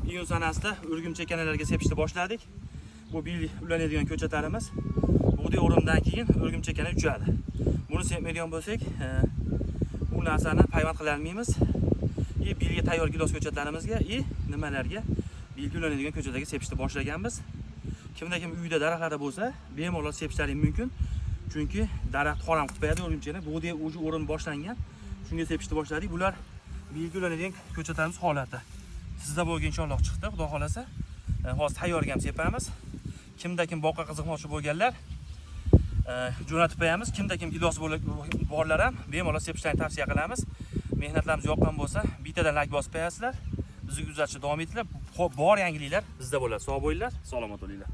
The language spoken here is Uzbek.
iyun sanasida Urgumchi kanalarga sepishni boshladik. Bu bil ulanadigan ko'chatlarimiz. Bug'doy o'rimdan keyin Urgumchi kana uchadi. Buni sepmaydigan bo'lsak, bu narsani payvand qila olmaymiz. Bilga tayyor gilos ko'chatlarimizga nimalarga bilga ulanadigan ko'chatlarga sepishni boshlaganmiz. Kimda kim uyda daraxtlarda bo'lsa, bemalol sepishlaring mumkin. Chunki daraxt xoram qutbaydi Urgumchini. Bug'doy o'zi o'rin boshlangan. Shunga sepishni boshladik. Bular bilga ulanadigan ko'chatlarimiz holati. Sizda bo'lgan inshaalloh chiqdi, xudo xolasa. Hozir tayyorga ham sepamiz. Kimda kim boqqa qiziqmoqchi bo'lganlar jo'natib qo'yamiz. Kimda kim gilos borlar ham bemalol sepishlarini tavsiya qilamiz. Mehnatlarimiz yoqqan bo'lsa, bittadan like bosib qo'yasizlar. Bizni kuzatishda davom etinglar. Bor yangiliklar bizda bo'ladi. Sog' bo'linglar, salomat bo'linglar.